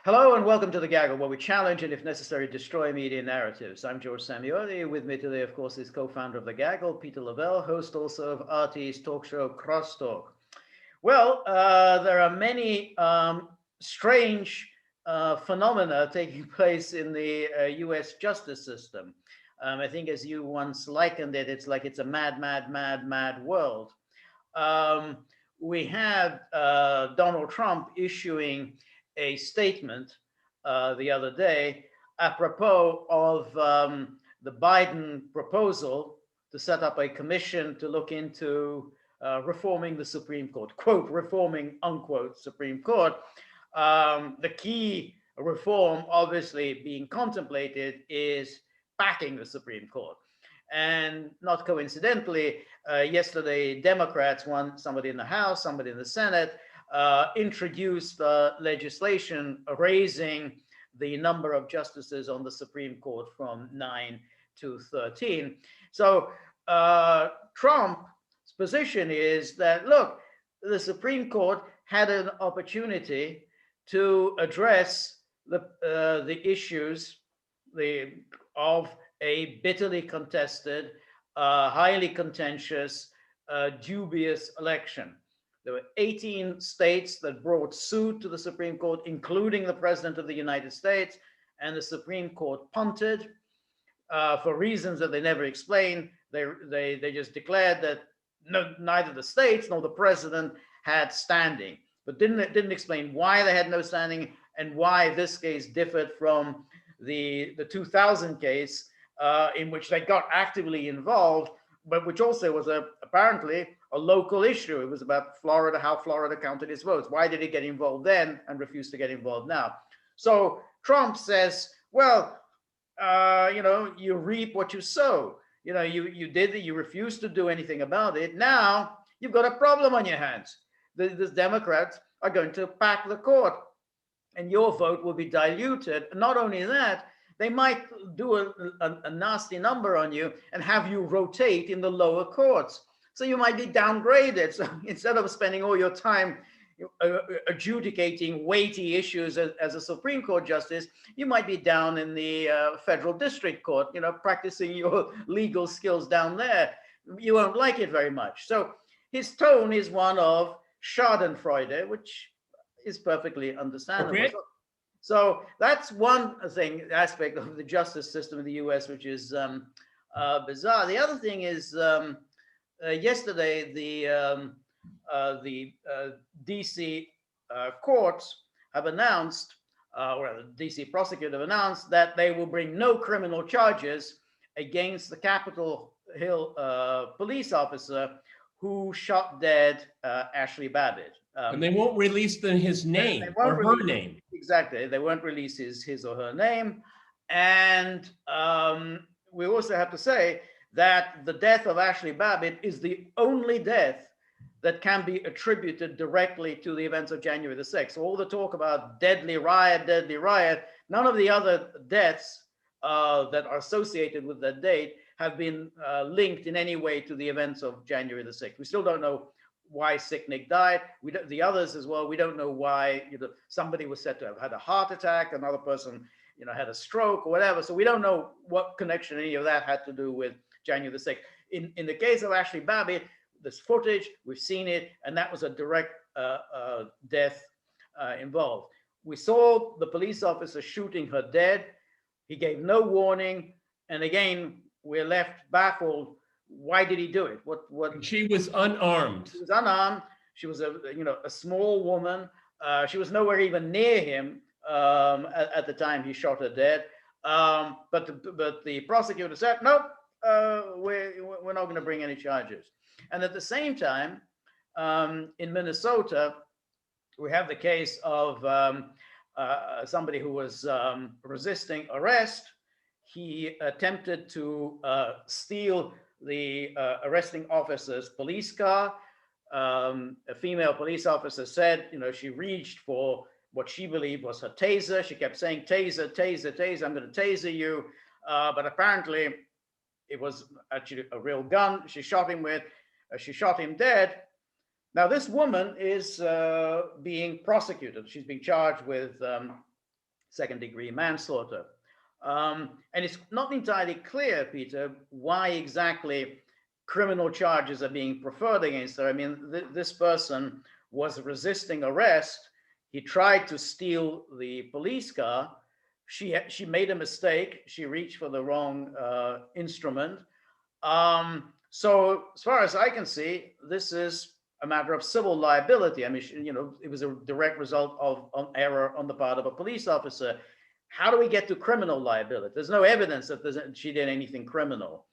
Hello and welcome to The Gaggle, where we challenge and, if necessary, destroy media narratives. I'm George Szamuely. With me today, of course, is co-founder of The Gaggle, Peter Lavelle, host also of RT's talk show Crosstalk. Well, there are many strange phenomena taking place in the US justice system. I think, as you once likened it, it's like it's a mad, mad, mad, mad world. Um, we had Donald Trump issuing a statement the other day apropos of the Biden proposal to set up a commission to look into reforming the Supreme Court, quote, reforming, unquote, Supreme Court. The key reform, obviously, being contemplated is packing the Supreme Court. And not coincidentally, yesterday, Democrats, somebody in the House, somebody in the Senate, introduced legislation raising the number of justices on the Supreme Court from 9 to 13. So Trump's position is that, look, the Supreme Court had an opportunity to address the issues of a bitterly contested, highly contentious, dubious election. There were 18 states that brought suit to the Supreme Court, including the President of the United States, and the Supreme Court punted for reasons that they never explained. They just declared that neither the states nor the President had standing, but didn't explain why they had no standing and why this case differed from the 2000 case in which they got actively involved, but which also was apparently a local issue. It was about Florida, how Florida counted its votes. Why did it get involved then and refuse to get involved now? So Trump says, well, you reap what you sow. You refused to do anything about it. Now you've got a problem on your hands. The Democrats are going to pack the court, and your vote will be diluted. Not only that, they might do a nasty number on you and have you rotate in the lower courts. So you might be downgraded. So instead of spending all your time adjudicating weighty issues as a Supreme Court justice, you might be down in the federal district court, practicing your legal skills down there. You won't like it very much. So his tone is one of Schadenfreude, which is perfectly understandable. So that's one aspect of the justice system in the US, which is bizarre. The other thing is yesterday, the DC courts have announced, or the DC prosecutor have announced, that they will bring no criminal charges against the Capitol Hill police officer who shot dead Ashley Babbitt. And they won't release his name or her name. Exactly. They won't release his or her name. And we also have to say that the death of Ashley Babbitt is the only death that can be attributed directly to the events of January the 6th. So all the talk about deadly riot, none of the other deaths that are associated with that date have been linked in any way to the events of January the 6th. We still don't know why Sicknick died. The others as well, we don't know why. Somebody was said to have had a heart attack, another person had a stroke or whatever. So we don't know what connection any of that had to do with January the 6th. In the case of Ashley Babbitt, there's footage, we've seen it, and that was a direct death involved. We saw the police officer shooting her dead. He gave no warning. And again, we're left baffled. Why did he do it? What? She was unarmed. She was unarmed. She was a small woman. She was nowhere even near him at the time he shot her dead. But the prosecutor said, nope, we're not going to bring any charges. And at the same time, in Minnesota, we have the case of somebody who was resisting arrest. He attempted to steal the arresting officer's police car. A female police officer said, she reached for what she believed was her taser. She kept saying, taser, taser, taser, I'm going to taser you. But apparently it was actually a real gun she shot him with. She shot him dead. Now this woman is being prosecuted. She's being charged with second-degree manslaughter. And it's not entirely clear, Peter, why exactly criminal charges are being preferred against her. I mean, this person was resisting arrest. He tried to steal the police car. She made a mistake. She reached for the wrong instrument. So as far as I can see, this is a matter of civil liability. I mean, it was a direct result of an error on the part of a police officer. How do we get to criminal liability? There's no evidence that she did anything criminal.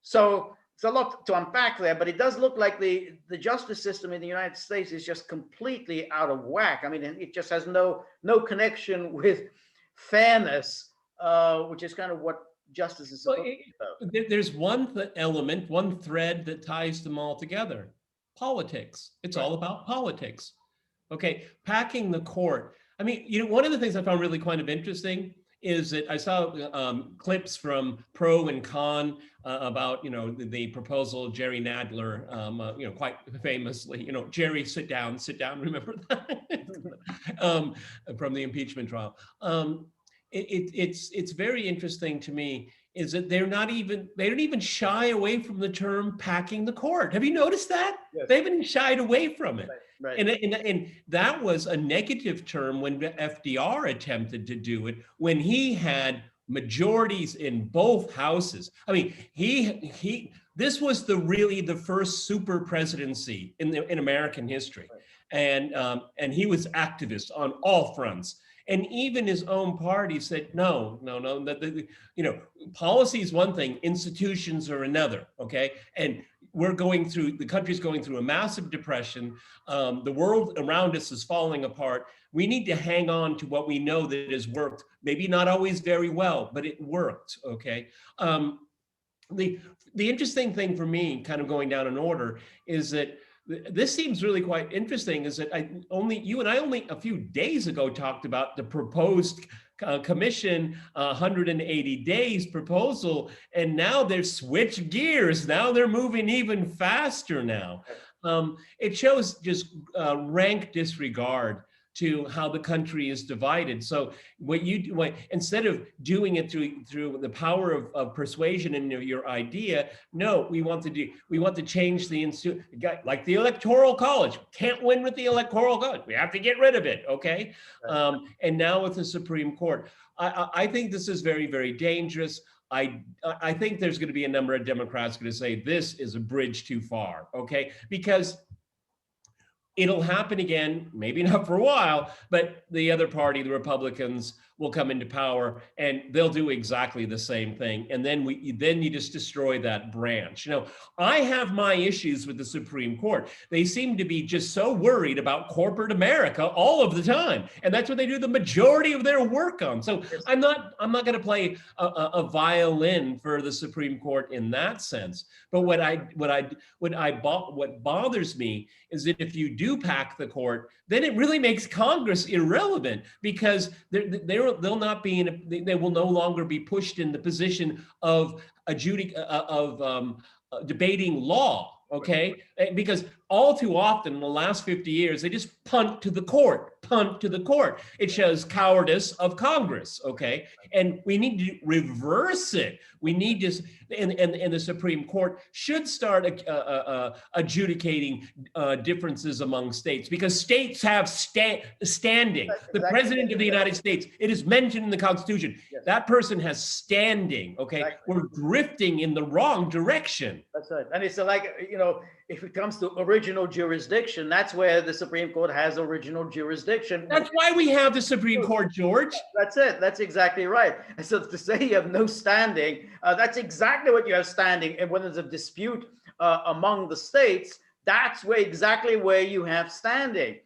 So it's a lot to unpack there, but it does look like the justice system in the United States is just completely out of whack. I mean, it just has no connection with fairness, which is kind of what justice is supposed to be about. There's one element, one thread that ties them all together: politics. It's all about politics. Okay, packing the court. I mean, one of the things I found really kind of interesting is that I saw clips from pro and con about, the proposal of Jerry Nadler, quite famously, Jerry, sit down, remember that? From the impeachment trial. It's very interesting to me is that they don't even shy away from the term packing the court. Have you noticed that? Yes. They haven't shied away from it. Right. And that was a negative term when FDR attempted to do it, when he had majorities in both houses. I mean, this was really the first super presidency in American history. Right. And he was activist on all fronts. And even his own party said, no, policy is one thing, institutions are another, okay? And the country's going through a massive depression. The world around us is falling apart. We need to hang on to what we know that has worked, maybe not always very well, but it worked, okay? The interesting thing for me, kind of going down in order, is that this seems really quite interesting, is that you and I only a few days ago talked about the proposed commission 180 days proposal, and now they've switched gears. Now they're moving even faster now. It shows just rank disregard to how the country is divided. So instead of doing it through the power of persuasion and your idea, no, we want to change the institute, like the Electoral College. Can't win with the Electoral College. We have to get rid of it, okay? And now with the Supreme Court, I think this is very, very dangerous. I think there's going to be a number of Democrats going to say this is a bridge too far, okay? Because it'll happen again, maybe not for a while, but the other party, the Republicans, will come into power and they'll do exactly the same thing. And then you just destroy that branch. I have my issues with the Supreme Court. They seem to be just so worried about corporate America all of the time. And that's what they do the majority of their work on. So I'm not going to play a violin for the Supreme Court in that sense. But what bothers me is that if you do pack the court, then it really makes Congress irrelevant, because they'll not be they will no longer be pushed in the position of debating law. Okay, because all too often in the last 50 years, they just punt to the court. It shows cowardice of Congress, okay? And we need to reverse it. We need to, and the Supreme Court should start adjudicating differences among states, because states have standing. The President of the United States, it is mentioned in the Constitution, that person has standing, okay? We're drifting in the wrong direction. That's right. And it's like, if it comes to original jurisdiction, that's where the Supreme Court has original jurisdiction. That's why we have the Supreme Court, George. That's it. That's exactly right. And so to say you have no standing, that's exactly what you have standing. And when there's a dispute among the states, that's exactly where you have standing.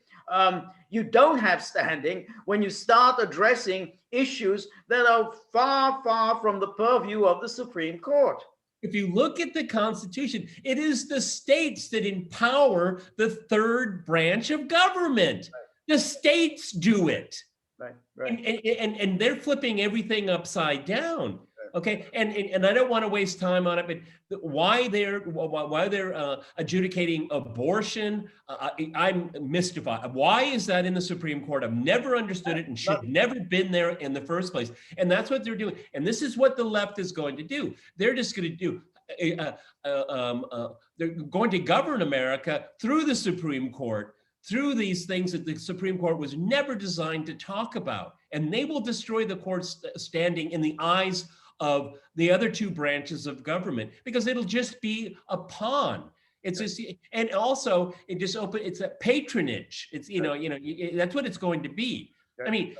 You don't have standing when you start addressing issues that are far, far from the purview of the Supreme Court. If you look at the Constitution, it is the states that empower the third branch of government. Right. The states do it. Right. And they're flipping everything upside down. Okay, and I don't want to waste time on it, but why they're adjudicating abortion, I'm mystified. Why is that in the Supreme Court? I've never understood it and should never been there in the first place. And that's what they're doing. And this is what the left is going to do. They're just going to do. They're going to govern America through the Supreme Court, through these things that the Supreme Court was never designed to talk about. And they will destroy the court's standing in the eyes of the other two branches of government, because it'll just be a pawn. It's just, and also it's a patronage. It's, that's what it's going to be. I mean,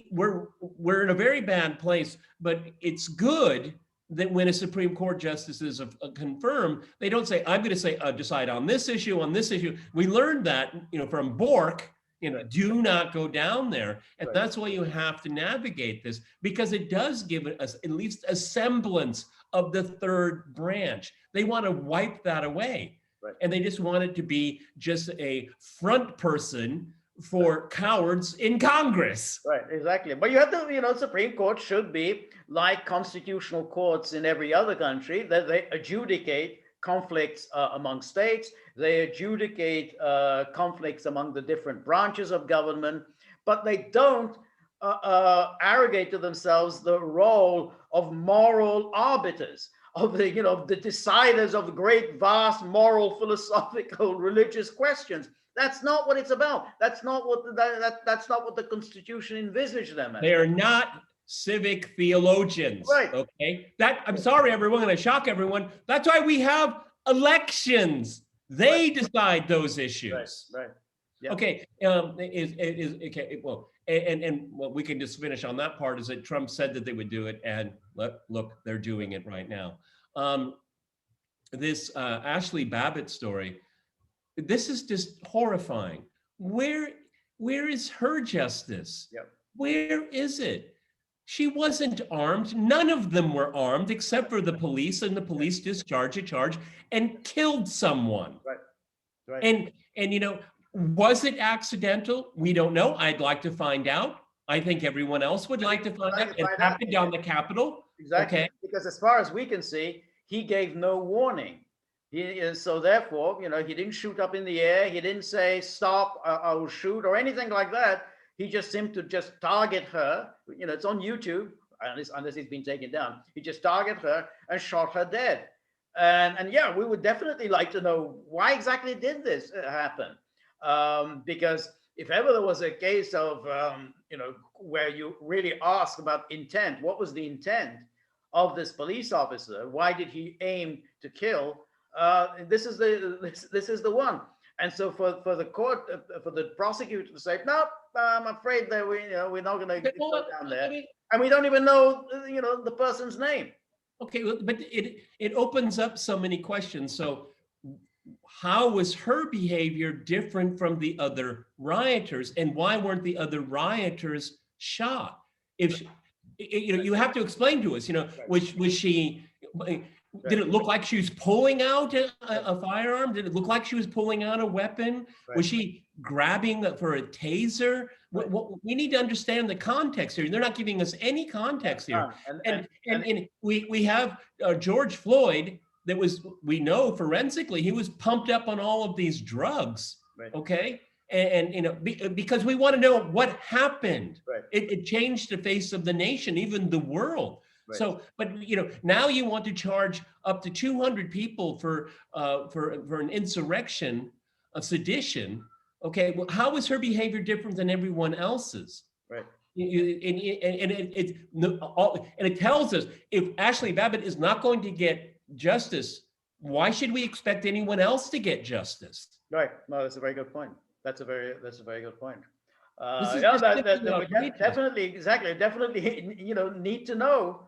we're in a very bad place, but it's good that when a Supreme Court justice is confirmed, they don't say, I'm going to say, decide on this issue, on this issue. We learned that, from Bork, do not go down there. And that's why you have to navigate this, because it does give us at least a semblance of the third branch. They want to wipe that away. And they just want it to be just a front person for cowards in Congress. Right, exactly. But you have to, Supreme Court should be like constitutional courts in every other country, that they adjudicate conflicts among states. They adjudicate conflicts among the different branches of government, but they don't arrogate to themselves the role of moral arbiters, of the deciders of great, vast, moral, philosophical, religious questions. That's not what it's about. That's not what the Constitution envisaged them as. They are not civic theologians. Right. Okay. I'm sorry, everyone, and I shock everyone. That's why we have elections. They decide those issues. Right. Yeah. Okay. Okay. Well, and what we can just finish on that part is that Trump said that they would do it, and look, they're doing it right now. This Ashley Babbitt story. This is just horrifying. Where is her justice? Yep. Where is it? She wasn't armed. None of them were armed except for the police, and the police discharged a charge and killed someone. Right. And was it accidental? We don't know. I'd like to find out. I think everyone else would like to find out. It happened on the Capitol. Exactly. Okay. Because as far as we can see, he gave no warning. So therefore, he didn't shoot up in the air. He didn't say, stop, I will shoot, or anything like that. He just seemed to just target her. It's on YouTube, unless it's been taken down. He just targeted her and shot her dead. And yeah, we would definitely like to know why exactly did this happen? Because if ever there was a case of, where you really ask about intent, what was the intent of this police officer? Why did he aim to kill? This is the one. And so for the court, for the prosecutor to say, no, I'm afraid that we're not going to go down there, and we don't even know the person's name. Okay, but it opens up so many questions. So how was her behavior different from the other rioters, and why weren't the other rioters shot? If you have to explain to us, was she? Did it look like she was pulling out a firearm? Did it look like she was pulling out a weapon? Right. Was she grabbing for a taser? Right. We need to understand the context here. They're not giving us any context here. And we have George Floyd. We know forensically he was pumped up on all of these drugs. Right. Okay. And because we want to know what happened. Right. It changed the face of the nation, even the world. Right. So, but now you want to charge up to 200 people for an insurrection, a sedition. Okay, well, how is her behavior different than everyone else's? Right. And it tells us if Ashley Babbitt is not going to get justice, why should we expect anyone else to get justice? Right. No, that's a very good point. That's a very good point. Definitely, need to know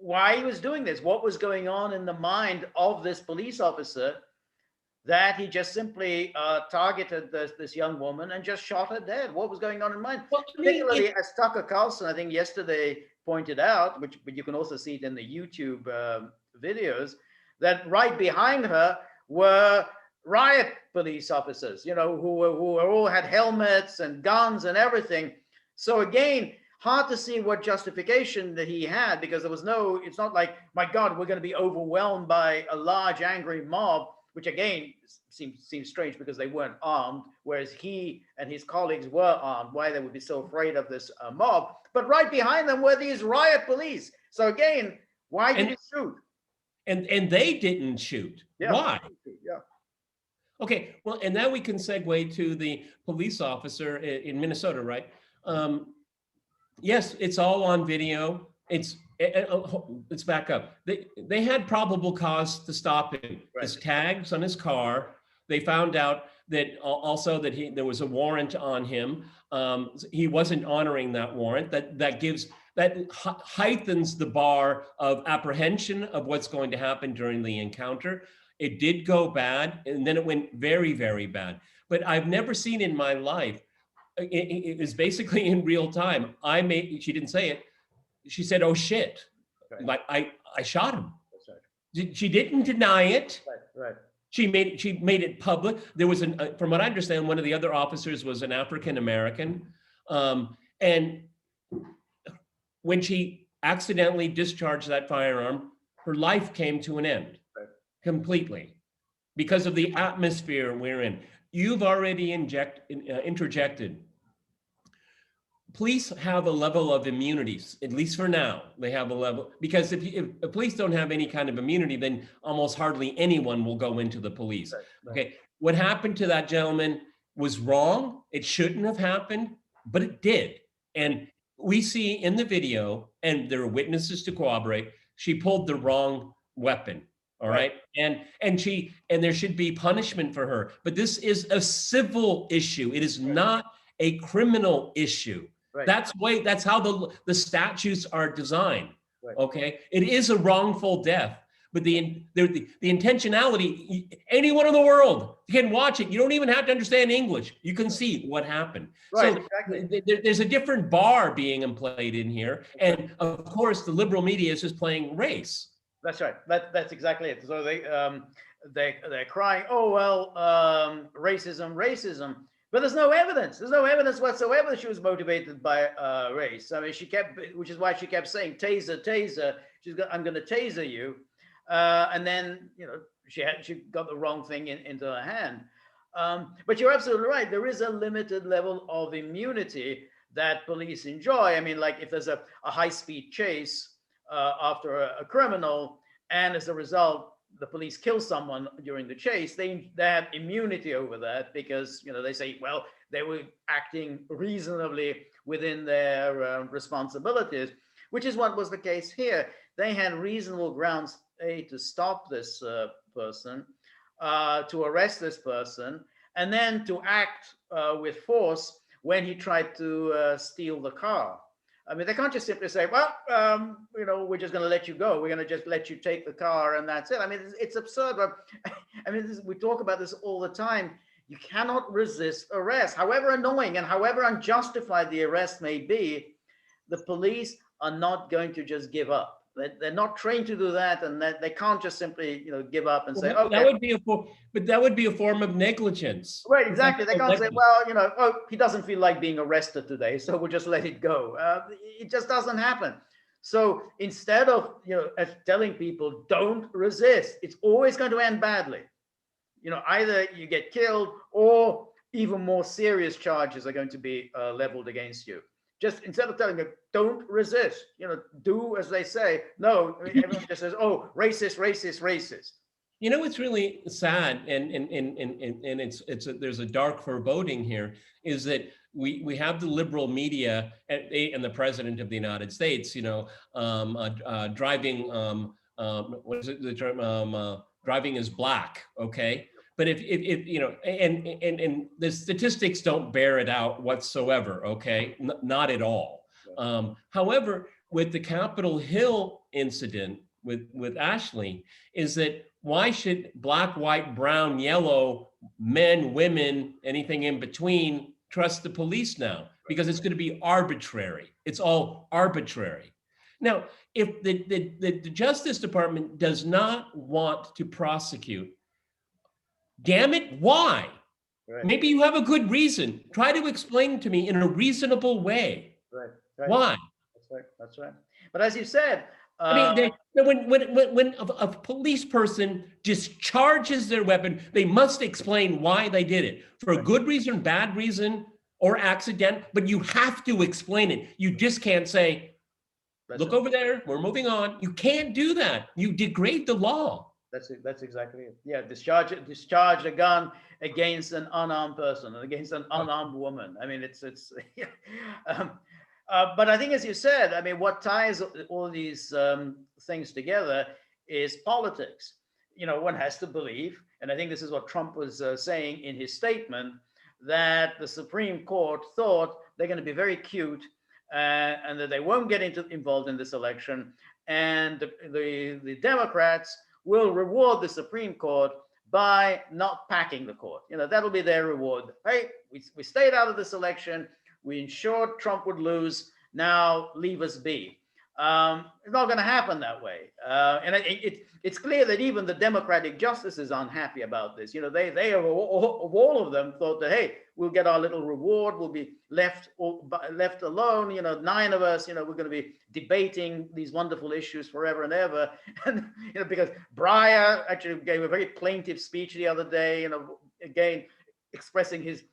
why he was doing this, what was going on in the mind of this police officer, that he just simply targeted this young woman and just shot her dead. What was going on in mind? Well, particularly, as Tucker Carlson, I think yesterday pointed out, but you can also see it in the YouTube videos, that right behind her were riot police officers, who all had helmets and guns and everything. So again, hard to see what justification that he had, because there was no, it's not like, my God, we're going to be overwhelmed by a large angry mob, which again seems strange because they weren't armed, whereas he and his colleagues were armed. Why they would be so afraid of this mob? But right behind them were these riot police. So again, why did he shoot? And they didn't shoot. Yeah. Why? Yeah. Okay, well, and now we can segue to the police officer in Minnesota, right? Yes, it's all on video. Let's back up. They had probable cause to stop him. Right. His tags on his car. They found out that also that there was a warrant on him. He wasn't honoring that warrant. That heightens the bar of apprehension of what's going to happen during the encounter. It did go bad, and then it went very, very bad. But I've never seen in my life, it was basically in real time. She didn't say it. She said, "Oh shit, Right. like I shot him." That's right. She didn't deny it. Right. She made it public. There was from what I understand, one of the other officers was an African American, and when she accidentally discharged that firearm, her life came to an end. Right. Completely, because of the atmosphere we're in. You've already interjected. Police have a level of immunities, at least for now. They have a level, because if the police don't have any kind of immunity, then almost hardly anyone will go into the police. Right. Okay, what happened to that gentleman was wrong. It shouldn't have happened, but it did. And we see in the video, and there are witnesses to corroborate, she pulled the wrong weapon. All right. And there should be punishment for her. But this is a civil issue. It is not a criminal issue. Right. That's how the statutes are designed. Right. Okay. It is a wrongful death. But the intentionality, anyone in the world can watch it. You don't even have to understand English. You can see what happened. Right, so exactly. There's a different bar being played in here. And of course, the liberal media is just playing race. That's right. That's exactly it. So they're crying, oh, well, racism. But there's no evidence. There's no evidence whatsoever that she was motivated by race. I mean, which is why she kept saying, taser, taser. I'm going to taser you. And then, she got the wrong thing into her hand. But you're absolutely right. There is a limited level of immunity that police enjoy. I mean, like if there's a high-speed chase after a criminal, and as a result, the police kill someone during the chase, they have immunity over that because, they say, well, they were acting reasonably within their responsibilities, which is what was the case here. They had reasonable grounds, to stop this person, to arrest this person, and then to act with force when he tried to steal the car. I mean, they can't just simply say, well, we're just going to let you go. We're going to just let you take the car and that's it. I mean, it's absurd. But I mean, we talk about this all the time. You cannot resist arrest. However annoying and however unjustified the arrest may be, the police are not going to just give up. They're not trained to do that, and that they can't just simply, give up and say, okay. That would be a form of negligence. Right, exactly. They can't say, well, oh, he doesn't feel like being arrested today, so we'll just let it go. It just doesn't happen. So instead of, telling people don't resist, it's always going to end badly. Either you get killed or even more serious charges are going to be leveled against you. Just instead of telling them, don't resist, do as they say. No, everyone just says, oh, racist, racist, racist. It's really sad, and there's a dark foreboding here, is that we have the liberal media and the president of the United States, driving, what is it, the term, driving as black, okay? But if and the statistics don't bear it out whatsoever, okay? Not at all. However, with the Capitol Hill incident with Ashley, is that why should black, white, brown, yellow, men, women, anything in between trust the police now? Because it's going to be arbitrary. It's all arbitrary. Now, if the Justice Department does not want to prosecute, damn it, why? Right. Maybe you have a good reason. Try to explain to me in a reasonable way. Right. Right. Why? That's right. That's right. But as you said, I mean, when a police person discharges their weapon, they must explain why they did it for a right, good reason, bad reason, or accident. But you have to explain it. You just can't say, that's "Look it. over there, we're moving on." You can't do that. You degrade the law. That's it. That's exactly it. Yeah, discharge a gun against an unarmed person and against an unarmed woman. I mean, it's. Yeah. Um, but I think, as you said, I mean, what ties all these things together is politics. You know, one has to believe, and I think this is what Trump was saying in his statement, that the Supreme Court thought they're going to be very cute and that they won't get involved in this election, and the Democrats will reward the Supreme Court by not packing the court. You know, that'll be their reward. Hey, we stayed out of this election. We ensured Trump would lose. Now leave us be. It's not going to happen that way. And it's clear that even the Democratic justices aren't happy about this. You know, they of all of them thought that, hey, we'll get our little reward. We'll be left alone. You know, 9 of us. You know, we're going to be debating these wonderful issues forever and ever. And you know, because Breyer actually gave a very plaintive speech the other day. You know, again expressing his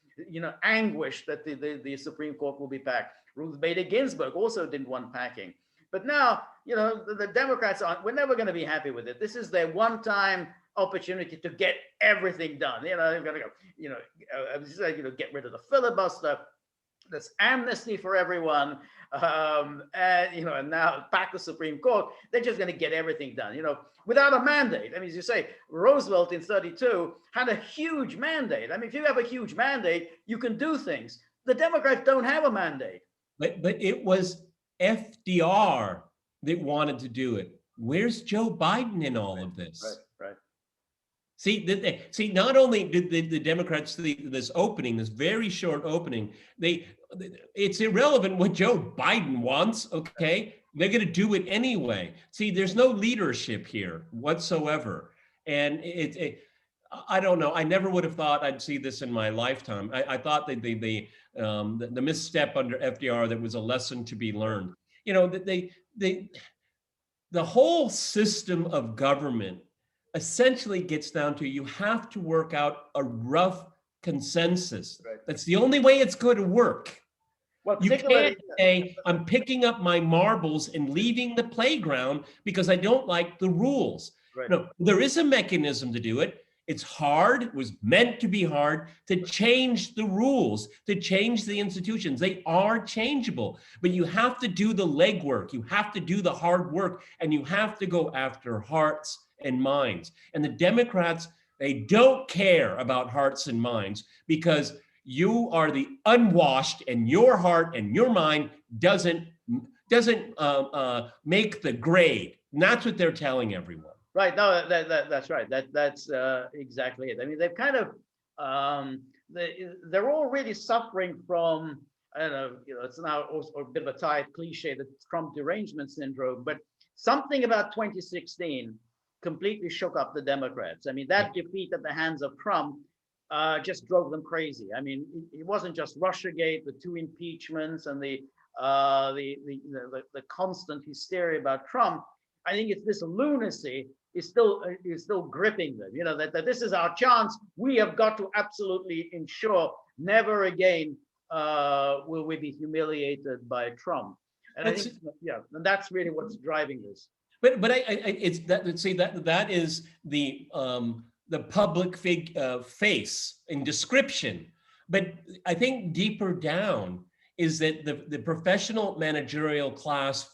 anguish that the Supreme Court will be packed. Ruth Bader Ginsburg also didn't want packing. But now, you know, the Democrats we're never going to be happy with it. This is their one-time opportunity to get everything done. You know, they're going to go, get rid of the filibuster. There's amnesty for everyone. And now back to Supreme Court, they're just going to get everything done, without a mandate. I mean, as you say, Roosevelt in 32 had a huge mandate. I mean, if you have a huge mandate, you can do things. The Democrats don't have a mandate. But it was FDR that wanted to do it. Where's Joe Biden in all of this? Right. See, not only did the Democrats see this opening, this very short opening, it's irrelevant what Joe Biden wants, okay? They're going to do it anyway. See, there's no leadership here whatsoever. And I don't know. I never would have thought I'd see this in my lifetime. I thought that the misstep under FDR, that was a lesson to be learned. You know, that the whole system of government essentially gets down to, you have to work out a rough consensus. Right. That's the only way it's going to work. Well, you can't say, I'm picking up my marbles and leaving the playground because I don't like the rules. Right. No, there is a mechanism to do it. It's hard. It was meant to be hard to change the rules, to change the institutions. They are changeable, but you have to do the legwork. You have to do the hard work, and you have to go after hearts and minds. And the Democrats, they don't care about hearts and minds because you are the unwashed, and your heart and your mind doesn't make the grade. And that's what they're telling everyone. Right. No, that's right. That's exactly it. I mean, they've kind of they're all really suffering from, I don't know, it's now also a bit of a tired cliche, the Trump derangement syndrome, but something about 2016 completely shook up the Democrats. I mean, that defeat at the hands of Trump just drove them crazy. I mean, it wasn't just Russiagate, the 2 impeachments, and the constant hysteria about Trump. I think it's this lunacy is still gripping them. That this is our chance. We have got to absolutely ensure never again will we be humiliated by Trump. And I think, and that's really what's driving this. But it's that. See, that is the public face and description. But I think deeper down is that the professional managerial class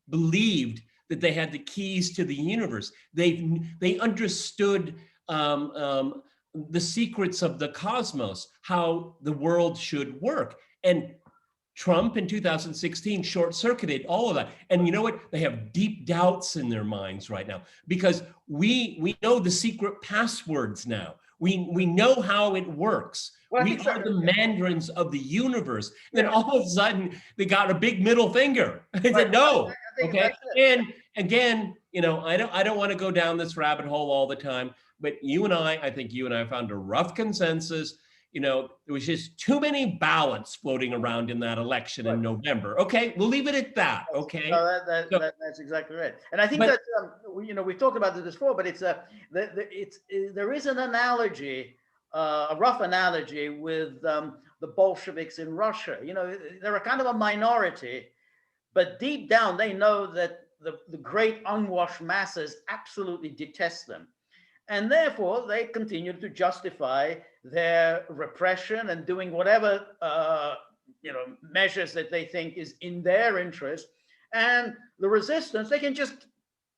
believed that they had the keys to the universe. They understood the secrets of the cosmos, how the world should work. And Trump in 2016 short-circuited all of that. And you know what? They have deep doubts in their minds right now because we know the secret passwords now. We know how it works. Well, we are the mandarins of the universe. And then all of a sudden, they got a big middle finger. They said, no, okay? And again, I don't want to go down this rabbit hole all the time, but I think you and I found a rough consensus. there was just too many ballots floating around in that election in Right. November. Okay, we'll leave it at that. Okay. No, So, that's exactly right. And I think but that we've talked about this before, but there is an analogy, a rough analogy with the Bolsheviks in Russia. They're a kind of a minority, but deep down they know that the great unwashed masses absolutely detest them. And therefore, they continue to justify their repression and doing whatever measures that they think is in their interest. And the resistance, they can just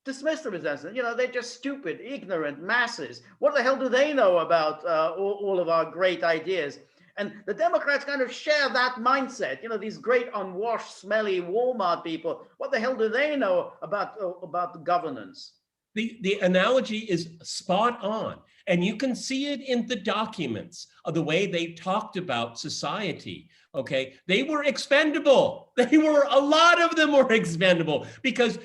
dismiss the resistance. They're just stupid, ignorant masses. What the hell do they know about all of our great ideas? And the Democrats kind of share that mindset. These great unwashed, smelly Walmart people. What the hell do they know about the governance? The analogy is spot on. And you can see it in the documents of the way they talked about society. Okay. They were expendable. A lot of them were expendable because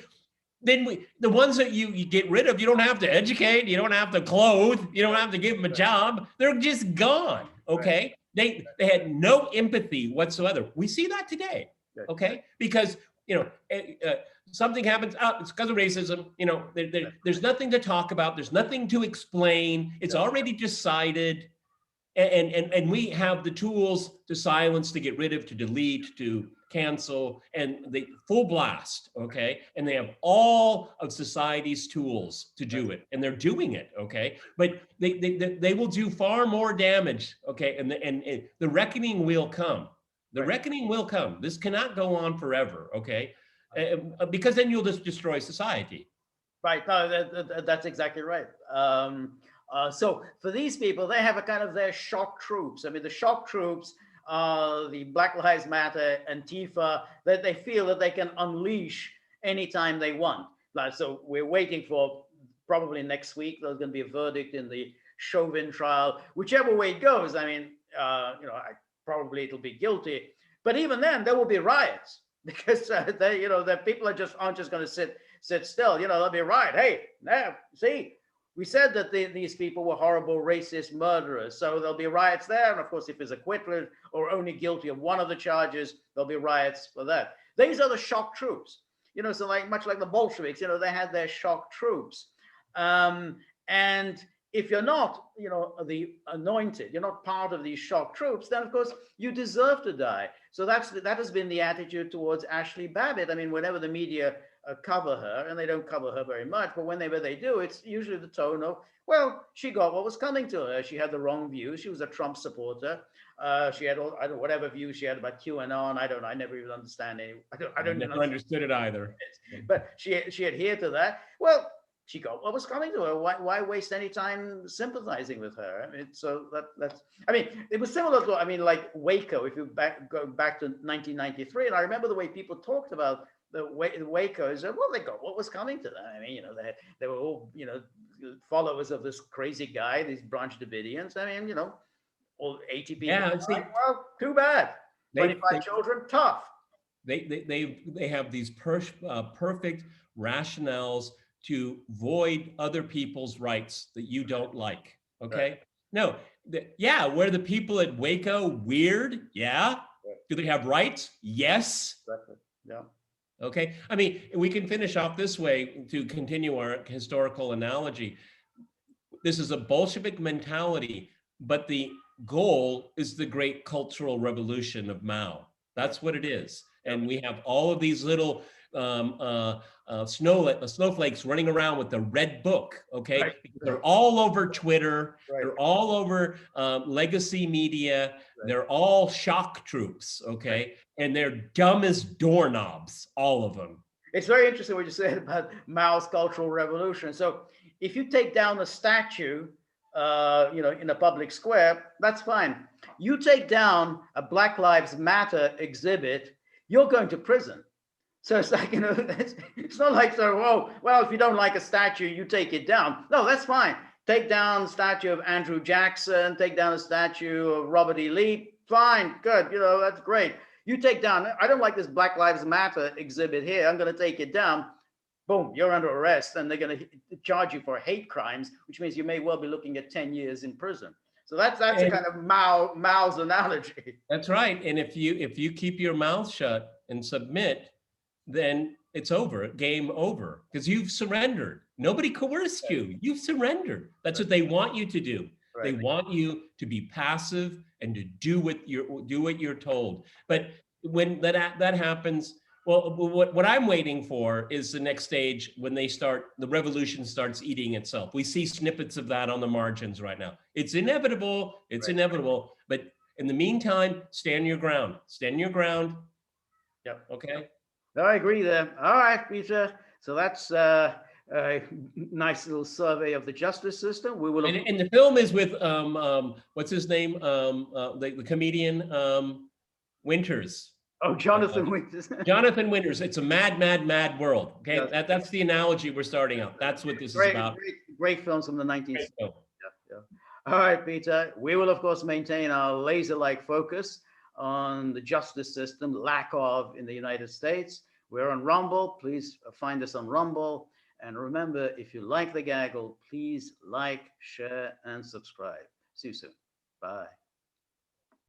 then the ones that you get rid of, you don't have to educate, you don't have to clothe, you don't have to give them a job. They're just gone. Okay. Right. They had no empathy whatsoever. We see that today. Okay. Because, something happens, it's because of racism, there's nothing to talk about, there's nothing to explain, it's already decided, and we have the tools to silence, to get rid of, to delete, to cancel, and the full blast, okay? And they have all of society's tools to do it, and they're doing it, okay? But they will do far more damage, okay? And the reckoning will come. The reckoning will come. This cannot go on forever, okay? Because then you'll just destroy society. Right. No, that's exactly right. So for these people, they have a kind of their shock troops. I mean, the shock troops, the Black Lives Matter, Antifa, that they feel that they can unleash anytime they want. So we're waiting for probably next week. There's going to be a verdict in the Chauvin trial. Whichever way it goes, I mean, probably it'll be guilty. But even then, there will be riots. Because the people aren't just going to sit still. They'll be right. Hey, now see, we said that these people were horrible, racist murderers. So there'll be riots there, and of course, if he's acquitted or only guilty of one of the charges, there'll be riots for that. These are the shock troops. So much like the Bolsheviks, they had their shock troops, and if you're not, the anointed, you're not part of these shock troops, then of course you deserve to die. So that has been the attitude towards Ashley Babbitt. I mean, whenever the media cover her, and they don't cover her very much, but whenever they do, it's usually the tone of, well, she got what was coming to her. She had the wrong views. She was a Trump supporter. She had whatever views she had about QAnon. I never even understand any. I never understood it either. But she adhered to that. Well, she got what was coming to her. Why waste any time sympathizing with her? I mean, so that's. I mean, it was similar to. I mean, like Waco. If you go back to 1993, and I remember the way people talked about the Waco. Is well, they got what was coming to them. I mean, they were all followers of this crazy guy, these Branch Davidians. I mean, all 80 people. Yeah, well, too bad. 25 children, tough. They have these perfect rationales to void other people's rights that you don't like. Okay. Right. No. Were the people at Waco weird? Yeah. Right. Do they have rights? Yes. Exactly. Yeah. Okay. I mean, we can finish off this way to continue our historical analogy. This is a Bolshevik mentality, but the goal is the great cultural revolution of Mao. That's what it is. And we have all of these little snowflakes running around with the red book, okay? Right. They're all over Twitter. Right. They're all over legacy media. Right. They're all shock troops, okay? Right. And they're dumb as doorknobs, all of them. It's very interesting what you said about Mao's Cultural Revolution. So if you take down a statue, in a public square, that's fine. You take down a Black Lives Matter exhibit, you're going to prison. So it's like, it's not like, well, if you don't like a statue, you take it down. No, that's fine. Take down the statue of Andrew Jackson, take down a statue of Robert E. Lee. Fine, good, that's great. You take down, I don't like this Black Lives Matter exhibit here. I'm going to take it down. Boom, you're under arrest, and they're going to charge you for hate crimes, which means you may well be looking at 10 years in prison. So that's a And kind of Mao's analogy. that's right. And if you keep your mouth shut and submit, then it's over, game over, because you've surrendered. Nobody coerced you. You've surrendered. That's what they want you to do. They Right. want you to be passive and to do what you're told. But when that happens, well, what I'm waiting for is the next stage when the revolution starts eating itself. We see snippets of that on the margins right now. It's inevitable. It's Right. inevitable. But in the meantime, stand your ground. Stand your ground. Yep. Okay. No, I agree there. All right, Peter. So that's a nice little survey of the justice system. We will, And the film is with what's his name, the comedian Winters, oh, uh, Jonathan Winters. Jonathan Winters. It's a mad, mad, mad world. Okay, Yes. that's the analogy we're starting out. That's what this is Great, about. great films from the 19th. Great film. Yeah, yeah. All right, Peter. We will, of course, maintain our laser-like focus on the justice system, lack of in the United States. We're on Rumble. Please find us on Rumble. And remember, if you like the gaggle, please like, share, and subscribe. See you soon. Bye.